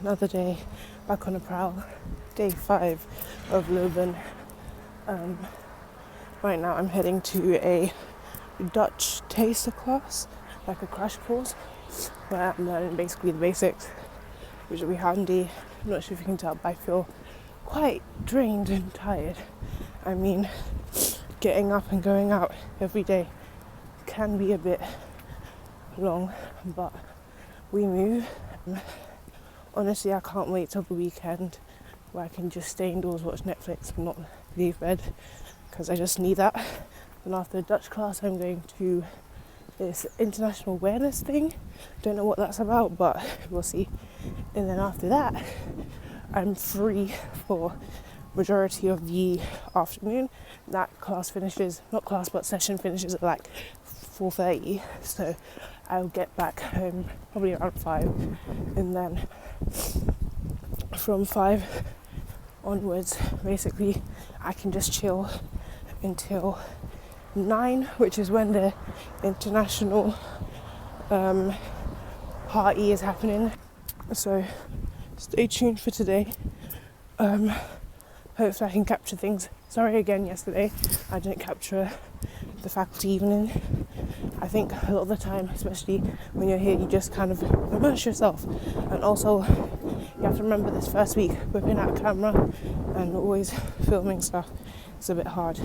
another day back on a prowl. Day 5 of Leuven. Right now I'm heading to a Dutch taster class, like a crash course, where I'm learning basically the basics, which will be handy. I'm not sure if you can tell, but I feel quite drained and tired. I mean, getting up and going out every day can be a bit long, but we move. Honestly, I can't wait till the weekend where I can just stay indoors, watch Netflix and not leave bed, because I just need that. And after the Dutch class, I'm going to this international awareness thing. Don't know what that's about, but we'll see. And then after that, I'm free for majority of the afternoon. That class finishes, not class, but session finishes at like 4:30. So I'll get back home probably around 5. And then from 5 onwards, basically, I can just chill until 9, which is when the international party is happening. So stay tuned for today. Hopefully I can capture things. Sorry again yesterday, I didn't capture the faculty evening. I think a lot of the time, especially when you're here, you just kind of immerse yourself. And also, you have to remember this first week, whipping out a camera and always filming stuff. It's a bit hard.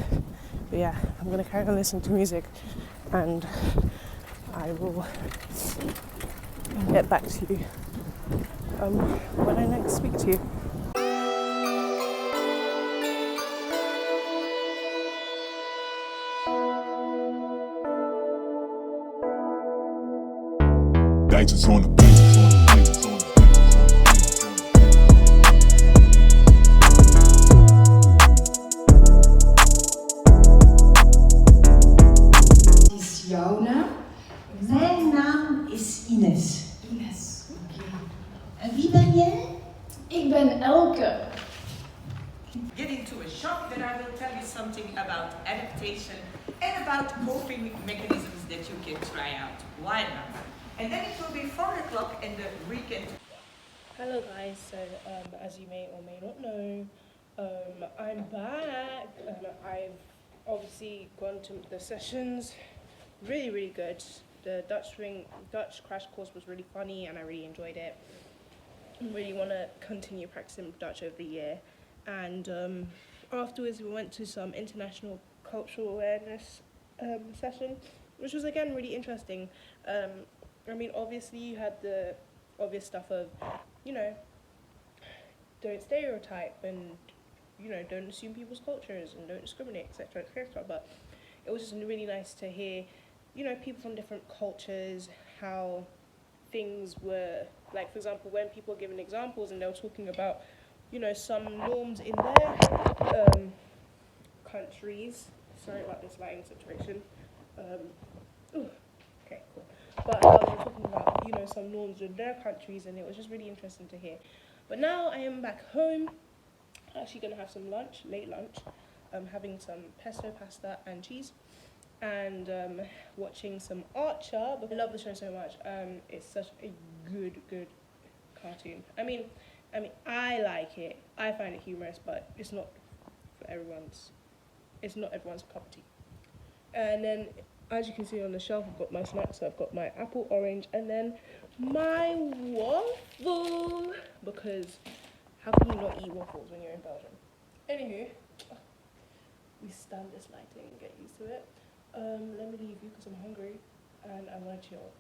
But yeah, I'm going to carry on listening to music, and I will get back to you when I next speak to you. Dice on the beat. Is jouw naam? Mijn naam is Ines. Ines, oké. En wie ben jij? Ik ben Elke. Get into a shop, then I will tell you something about adaptation and about coping mechanisms that you can try out. Why not? And then it will be 4 o'clock and the weekend. Hello guys, so as you may or may not know, I'm back and I've obviously gone to the sessions. Really good. The Dutch crash course was really funny and I really enjoyed it. I really want to continue practicing Dutch over the year. And afterwards we went to some international cultural awareness session, which was again really interesting. I mean, obviously you had the obvious stuff of, you know, don't stereotype and, you know, don't assume people's cultures and don't discriminate, etc., etc. But it was just really nice to hear, you know, people from different cultures, how things were, like, for example, when people were giving examples and they were talking about, you know, some norms in their countries. Sorry about this lighting situation. Okay, cool. But they were talking about, you know, some norms in their countries, and it was just really interesting to hear. But now I am back home. I'm actually going to have some lunch, late lunch. I'm having some pesto pasta and cheese, and watching some Archer. But I love the show so much. It's such a good cartoon. I mean, I like it. I find it humorous, but it's not for everyone's. It's not everyone's cup of tea. And then, as you can see on the shelf, I've got my snacks. So I've got my apple, orange, and then my waffle. Because how can you not eat waffles when you're in Belgium? Anywho, we stand this lighting and get used to it. Let me leave you because I'm hungry and I want to chill.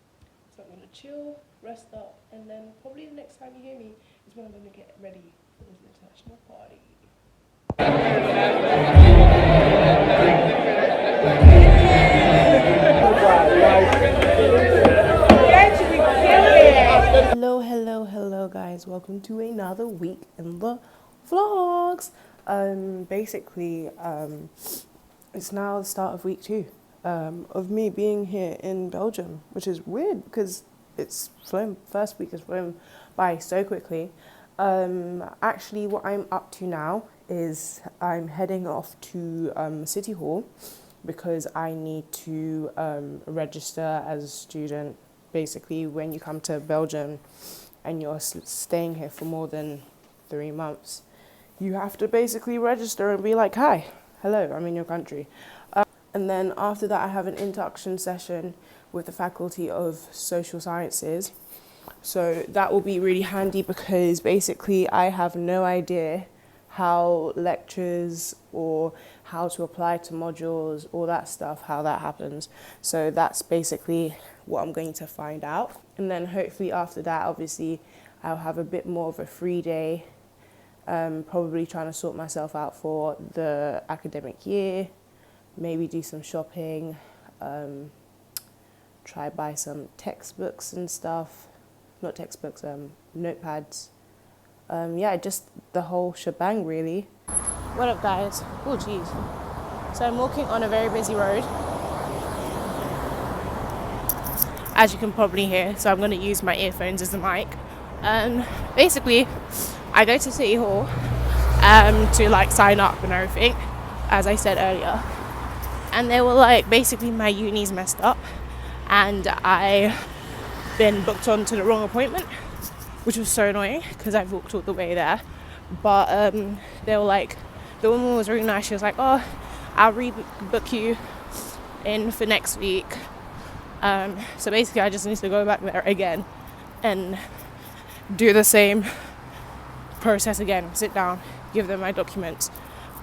So I'm going to chill, rest up, and then probably the next time you hear me is when I'm going to get ready for this international party. Hello guys, welcome to another week in the vlogs. Basically, it's now the start of week 2 of me being here in Belgium, which is weird because it's flown, first week has flown by so quickly. Actually, what I'm up to now is I'm heading off to City Hall because I need to register as a student. Basically, when you come to Belgium and you're staying here for more than 3 months, you have to basically register and be like, hi, hello, I'm in your country. And then after that, I have an induction session with the Faculty of Social Sciences. So that will be really handy because basically I have no idea how lectures or how to apply to modules, all that stuff, how that happens. So that's basically what I'm going to find out. And then hopefully after that, obviously, I'll have a bit more of a free day, probably trying to sort myself out for the academic year, maybe do some shopping, try buy some textbooks and stuff, not textbooks, notepads. Yeah, just the whole shebang really. What up guys? Oh geez. So I'm walking on a very busy road, as you can probably hear, so I'm going to use my earphones as a mic. Basically, I go to City Hall to like sign up and everything, as I said earlier. And they were like, basically my uni's messed up and I been booked onto the wrong appointment, which was so annoying because I've walked all the way there. But they were like, the woman was really nice. She was like, oh, I'll rebook you in for next week. So basically I just need to go back there again and do the same process again, sit down, give them my documents.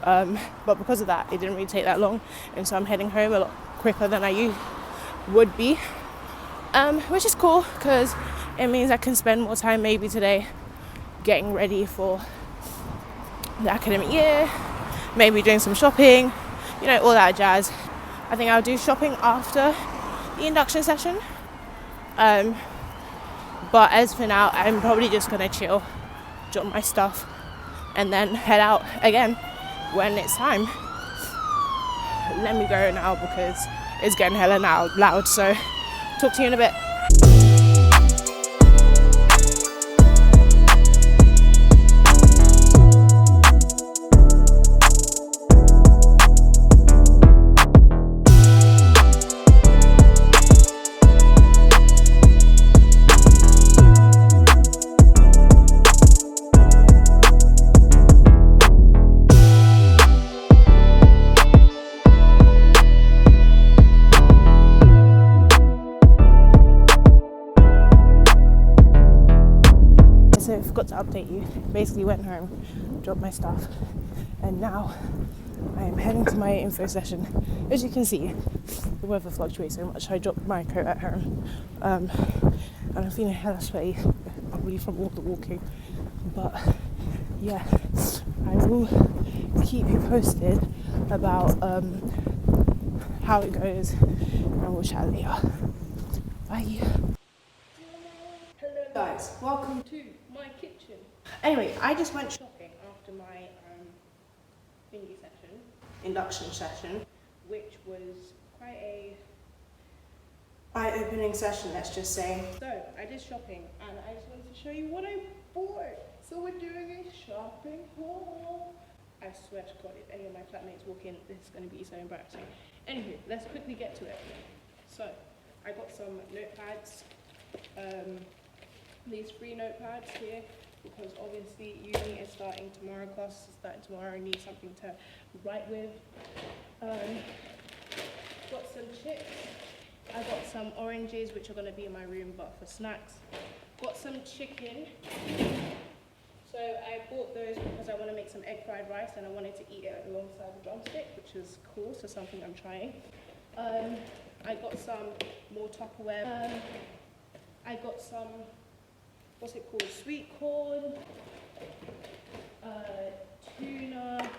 But because of that, it didn't really take that long, and so I'm heading home a lot quicker than I would be, which is cool because it means I can spend more time maybe today getting ready for the academic year, maybe doing some shopping, you know, all that jazz. I think I'll do shopping after the induction session, but as for now, I'm probably just gonna chill, drop my stuff, and then head out again when it's time. Let me go now because it's getting hella loud, so talk to you in a bit. So I forgot to update you. Basically went home, dropped my stuff, and now I am heading to my info session. As you can see, the weather fluctuates so much. I dropped my coat at home, and I'm feeling hella sweaty, probably from all the walking. But yeah, I will keep you posted about how it goes, and we'll chat later. Bye. Hello guys, welcome to my kitchen. Anyway, I just went shopping after my thingy session, induction session, which was quite a eye-opening session, let's just say. So I did shopping and I just wanted to show you what I bought. So we're doing a shopping haul. I swear to God, if any of my flatmates walk in, this is going to be so embarrassing. Anywho, let's quickly get to it. So I got some notepads. These free notepads here, because obviously uni is starting tomorrow, classes are starting tomorrow, I need something to write with. Got some chips, I got some oranges which are going to be in my room but for snacks. Got some chicken, so I bought those because I want to make some egg fried rice and I wanted to eat it alongside the drumstick, which is cool, so something I'm trying. I got some more Tupperware, I got some, what's it called, sweet corn, tuna,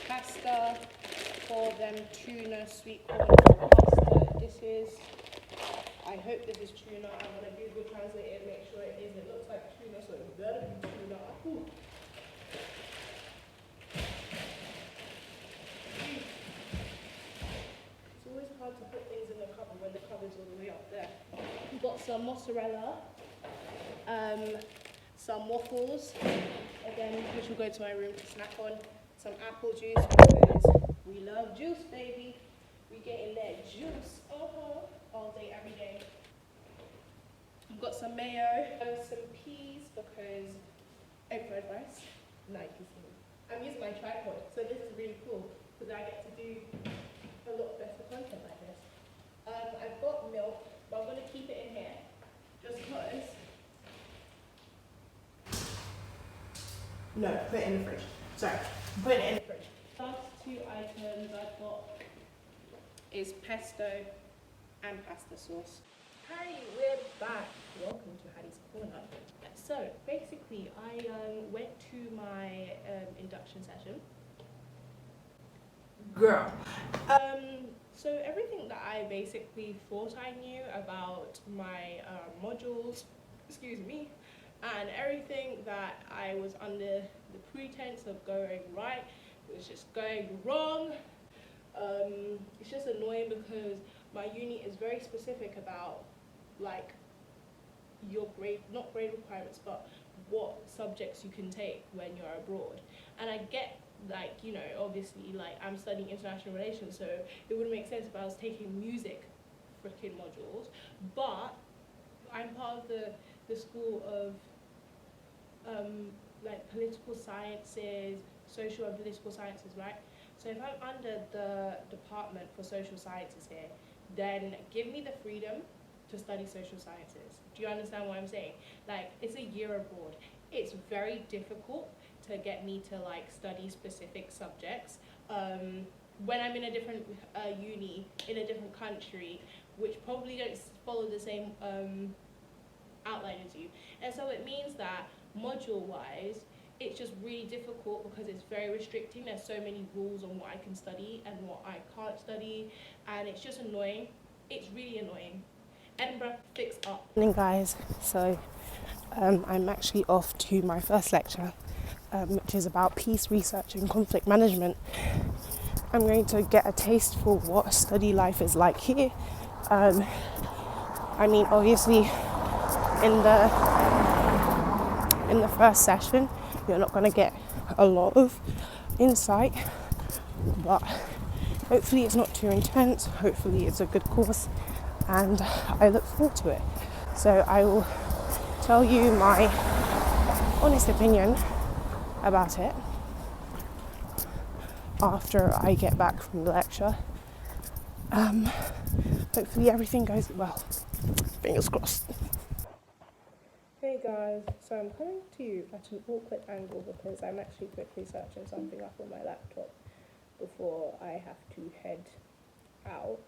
pasta for them, tuna, sweet corn, pasta dishes. I hope this is tuna. I'm going to Google translate it and make sure it is. It looks like tuna, so it better be tuna. Ooh. It's always hard to put things in the cupboard when the cupboard's all the way up there. We've got some mozzarella, some waffles, again, which will go to my room to snack on, some apple juice, because we love juice, baby. We getting that juice, all day, every day. got some mayo, some peas because egg fried rice. Now you can see me. I'm using my tripod, so this is really cool because I get to do a lot better content like this. I've got milk, but I'm going to keep it in here just because. No, put it in the fridge. Sorry, put it in the fridge. Last two items I've got is pesto and pasta sauce. Hi, we're back. Welcome to Haddy's Corner. So basically, I went to my induction session. Girl. So everything that I basically thought I knew about my modules, excuse me, and everything that I was under the pretense of going right, it was just going wrong. It's just annoying because my uni is very specific about like your grade, not grade requirements, but what subjects you can take when you're abroad. And I get, like, you know, obviously, like, I'm studying international relations, so it wouldn't make sense if I was taking music freaking modules, but I'm part of the school of like political sciences, social and political sciences, right? So if I'm under the department for social sciences here, then give me the freedom to study social sciences. Do you understand what I'm saying? Like, it's a year abroad. It's very difficult to get me to like study specific subjects when I'm in a different uni, in a different country, which probably don't follow the same outline as you. And so it means that module-wise, it's just really difficult because it's very restricting. There's so many rules on what I can study and what I can't study, and it's just annoying. It's really annoying. Edinburgh, fix up. Morning, guys. So I'm actually off to my first lecture, which is about peace research and conflict management. I'm going to get a taste for what study life is like here. I mean, obviously, in the first session, you're not going to get a lot of insight, but hopefully it's not too intense. Hopefully it's a good course, and I look forward to it. So I will tell you my honest opinion about it after I get back from the lecture. Hopefully everything goes well. Fingers crossed. Hey guys, so I'm coming to you at an awkward angle because I'm actually quickly searching something up on my laptop before I have to head out.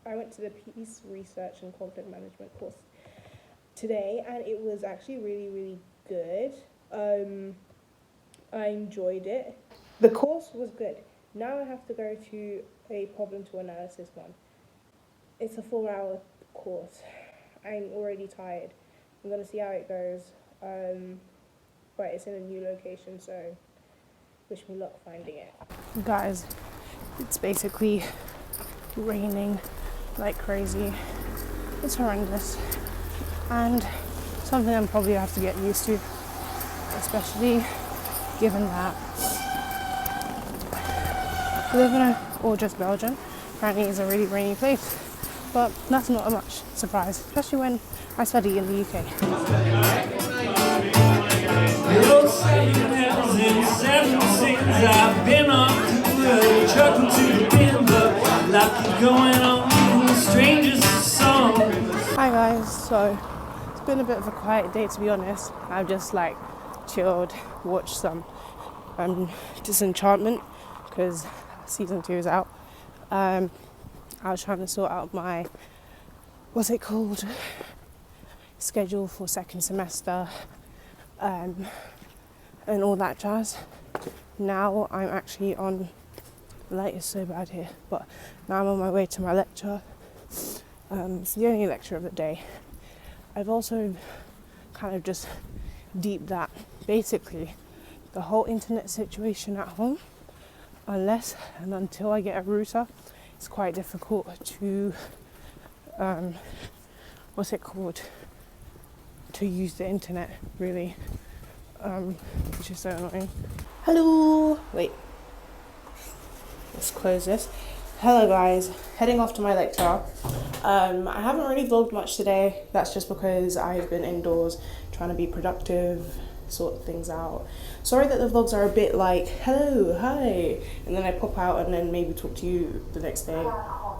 I went to the Peace Research and Conflict Management course today, and it was actually really, really good. I enjoyed it. The course was good. Now I have to go to a problem to analysis one. It's a 4-hour course. I'm already tired. I'm going to see how it goes. But it's in a new location, so wish me luck finding it. Guys, it's basically raining like crazy. It's horrendous. And something I'm probably have to get used to, especially given that we live in a gorgeous Belgium. Apparently it's a really rainy place, but that's not a much surprise, especially when I study in the UK. I've been off to the trucking to the bin, but like going on strangers song. Hi guys, so it's been a bit of a quiet day, to be honest. I've just like chilled, watched some Disenchantment because season 2 is out. I was trying to sort out my schedule for second semester and all that jazz. Now I'm actually on, the light is so bad here, but now I'm on my way to my lecture. It's the only lecture of the day. I've also kind of just deeped that basically the whole internet situation at home, unless and until I get a router, it's quite difficult to to use the internet, really, which is so annoying. Hello, wait, let's close this. Hello guys, heading off to my lecture. I haven't really vlogged much today. That's just because I've been indoors trying to be productive, sort things out. Sorry that the vlogs are a bit like, hello, hi, and then I pop out and then maybe talk to you the next day.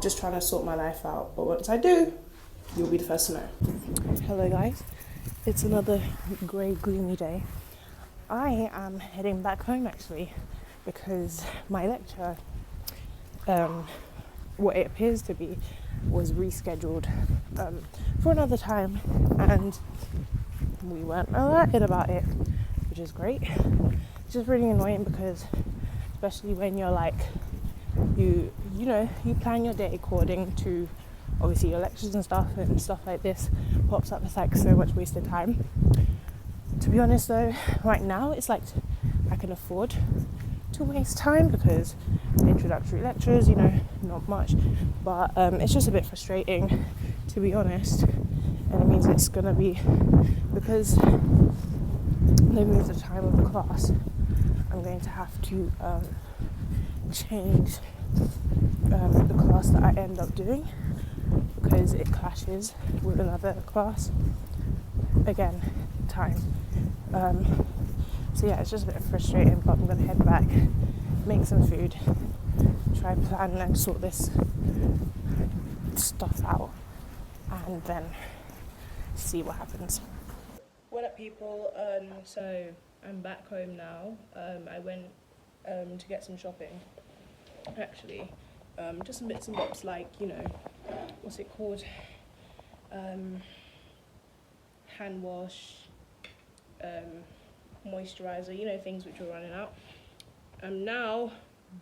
Just trying to sort my life out. But once I do, you'll be the first to know. Hello guys, it's another grey, gloomy day. I am heading back home actually because my lecture, what it appears to be, was rescheduled for another time, and we weren't alerted about it, which is great. It's just really annoying because, especially when you're like, you plan your day according to obviously your lectures and stuff like this pops up. It's like so much wasted time. To be honest though, right now it's like I can afford to waste time because introductory lectures, not much, but it's just a bit frustrating, to be honest. And it means it's gonna be, because they moved the time of the class, I'm going to have to change the class that I end up doing because it clashes with another class. Again, time. So yeah, it's just a bit frustrating, but I'm going to head back, make some food, try plan and sort this stuff out, and then see what happens. What up people? So I'm back home now. I went to get some shopping, actually. Just some bits and bobs like, what's it called? Hand wash, moisturizer, things which were running out. I'm now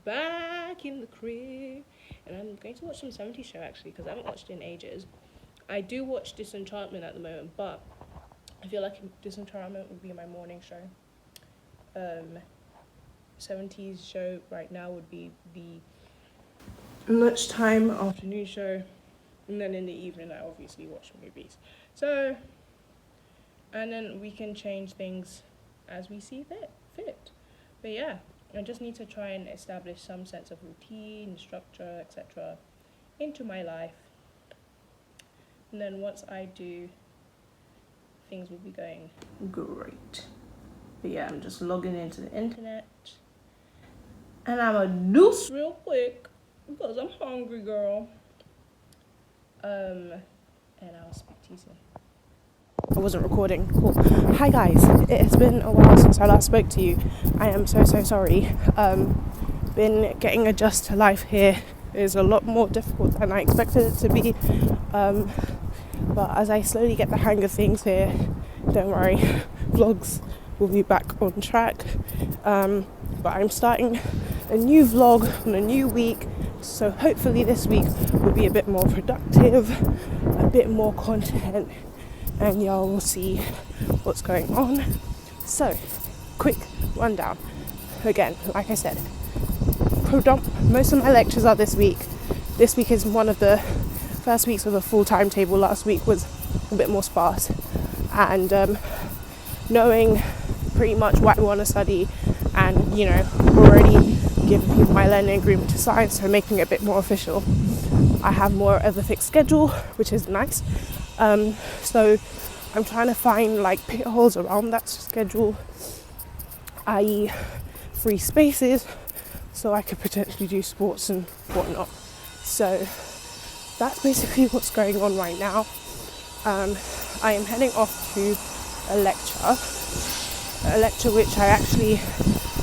back in the crib and I'm going to watch some 70s show actually because I haven't watched it in ages. I do watch Disenchantment at the moment, but I feel like Disenchantment would be my morning show. 70s show right now would be the lunchtime afternoon show, and then in the evening I obviously watch movies. So, and then we can change things as we see fit. But yeah, I just need to try and establish some sense of routine, structure, etc. into my life. And then once I do, things will be going great. But yeah, I'm just logging into the internet. And I'm a deuce real quick because I'm hungry, girl. And I'll speak to you soon. I wasn't recording. Cool. Hi guys, it has been a while since I last spoke to you. I am so sorry. Been getting adjusted to life here is a lot more difficult than I expected it to be. But as I slowly get the hang of things here, don't worry, vlogs will be back on track. But I'm starting a new vlog on a new week, so hopefully this week will be a bit more productive, a bit more content, and y'all will see what's going on. So, quick rundown. Again, like I said, most of my lectures are this week. This week is one of the first weeks with a full timetable. Last week was a bit more sparse. And knowing pretty much what I want to study and, already giving people my learning agreement to sign, so making it a bit more official. I have more of a fixed schedule, which is nice. So I'm trying to find pit holes around that schedule, i.e. free spaces, so I could potentially do sports and whatnot. So that's basically what's going on right now. I am heading off to a lecture which I actually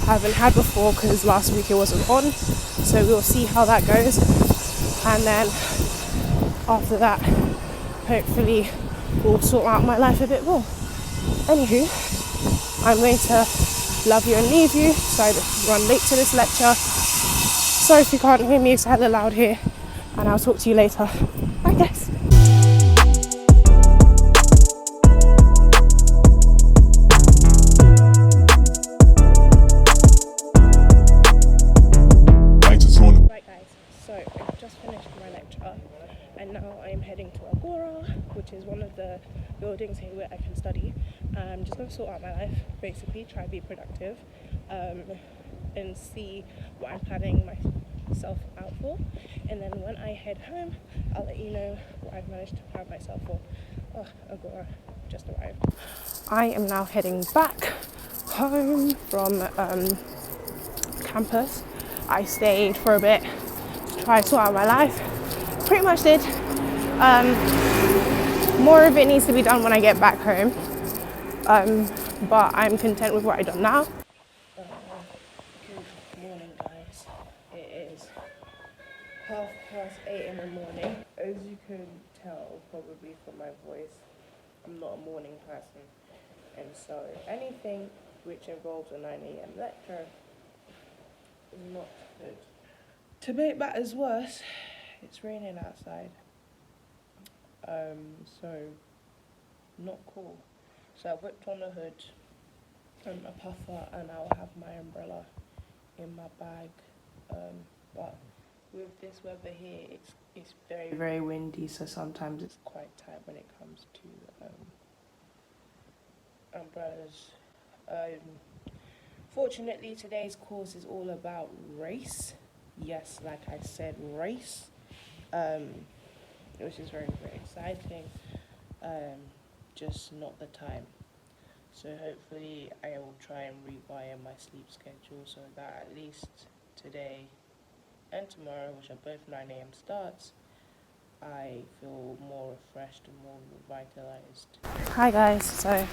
haven't had before because last week it wasn't on, so we'll see how that goes, and then after that hopefully we'll sort out my life a bit more. Anywho, I'm going to love you and leave you, so I run late to this lecture. Sorry if you can't hear me, it's hella loud here, and I'll talk to you later. Bye guys. Right guys, so I've just finished my lecture and now I'm heading to Agora, which is one of the buildings here where I can study. I'm just going to sort out my life, basically try to be productive, and see what I'm planning my myself out for, and then when I head home, I'll let you know what I've managed to prep myself for. Oh, Agora just arrived. I am now heading back home from campus. I stayed for a bit to try to sort out my life. Pretty much did. More of it needs to be done when I get back home. But I'm content with what I've done now. Good morning, guys. It is 8:30 in the morning. As you can tell, probably from my voice, I'm not a morning person. And so anything which involves a 9 a.m. lecture is not good. To make matters worse, it's raining outside. So not cool. So I whipped on the hood and a puffer, and I'll have my umbrella in my bag. But with this weather here, it's very, very windy, so sometimes it's quite tight when it comes to umbrellas. Fortunately, today's course is all about race. Yes, like I said, race. Which is very, very exciting. Just not the time. So hopefully I will try and rewire my sleep schedule so that at least today and tomorrow, which are both 9 a.m. starts, I feel more refreshed and more revitalized. Hi guys, so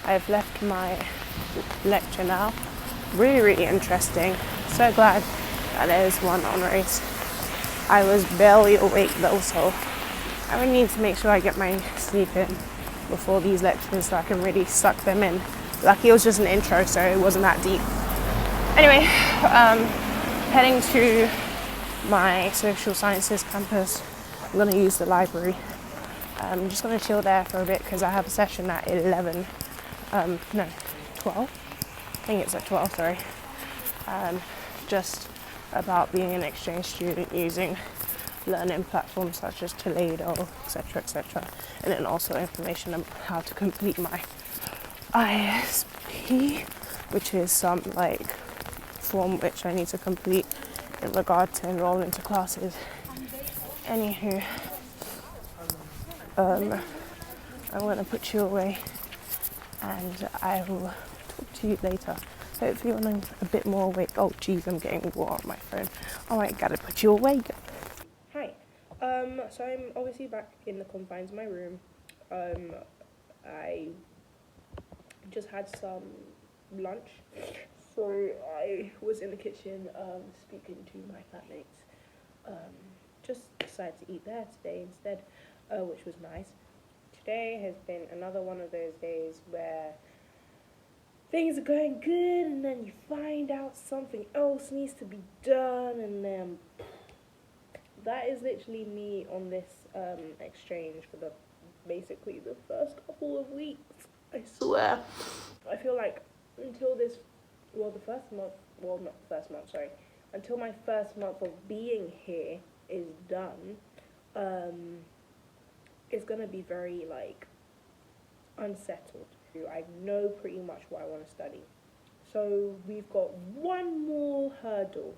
I've left my lecture now. Really, really interesting. So glad that there's one on race. I was barely awake though, so I really need to make sure I get my sleep in before these lectures so I can really suck them in. Lucky it was just an intro, so it wasn't that deep. Anyway, heading to my social sciences campus. I'm going to use the library. I'm just going to chill there for a bit because I have a session at 11. No, 12? I think it's at 12, sorry. Just about being an exchange student using learning platforms such as Toledo, etc., and then also information on how to complete my ISP, which is some like form which I need to complete in regard to enroll into classes. Anywho, I'm going to put you away and I will talk to you later. Hopefully when I'm a bit more awake. Oh geez, I'm getting water on my phone. Alright, gotta put you away. Hi. So I'm obviously back in the confines of my room. I just had some lunch. So I was in the kitchen speaking to my flatmates. Just decided to eat there today instead, which was nice. Today has been another one of those days where things are going good and then you find out something else needs to be done, and then that is literally me on this exchange for basically the first couple of weeks. I swear. I feel like until until my first month of being here is done, it's gonna be very like unsettled. I know pretty much what I want to study. So we've got one more hurdle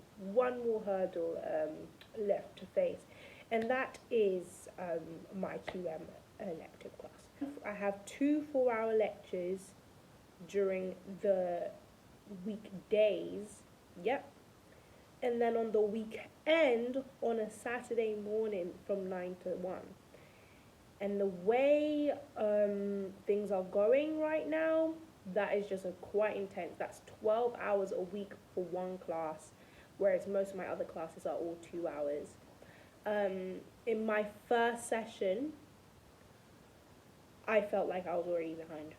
left to face, and that is my 2M elective class. I have 2 4-hour lectures during the weekdays, yep, and then on the weekend on a Saturday morning from 9 to 1. And the way things are going right now, that is just quite intense. That's 12 hours a week for one class, whereas most of my other classes are all 2 hours. In my first session, I felt like I was already behind.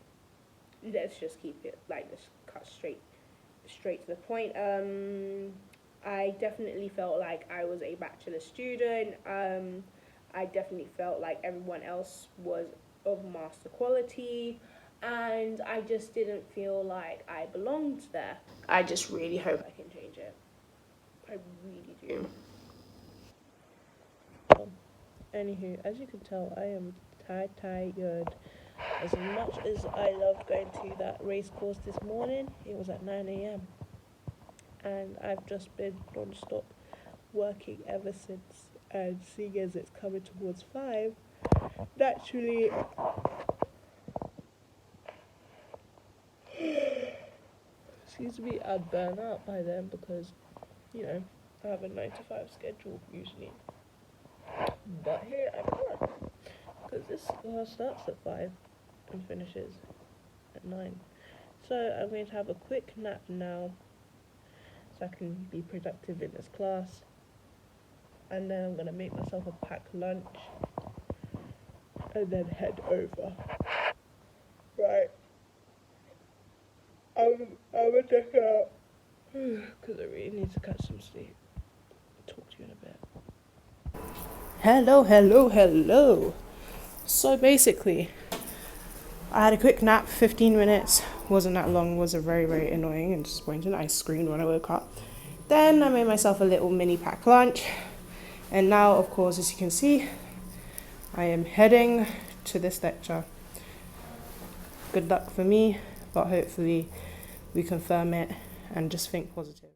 Let's just keep it, like, let's cut straight to the point. I definitely felt like I was a bachelor student. I definitely felt like everyone else was of master quality, and I just didn't feel like I belonged there. I just really hope I can change it. I really do. Anywho, as you can tell, I am tired. As much as I loved going to that race course this morning, it was at 9 a.m. and I've just been non-stop working ever since, and seeing as it's coming towards 5, naturally excuse me, I'd burn out by then because, you know, I have a 9 to 5 schedule usually. But here I can't, because this class starts at 5 and finishes at 9. So I'm going to have a quick nap now so I can be productive in this class. And then I'm going to make myself a packed lunch and then head over. Right. I'm gonna check out because I really need to catch some sleep. Talk to you in a bit. Hello. So basically, I had a quick nap, 15 minutes. Wasn't that long, was a very, very annoying and disappointing. I screamed when I woke up. Then I made myself a little mini packed lunch. And now, of course, as you can see, I am heading to this lecture. Good luck for me, but hopefully we confirm it and just think positive.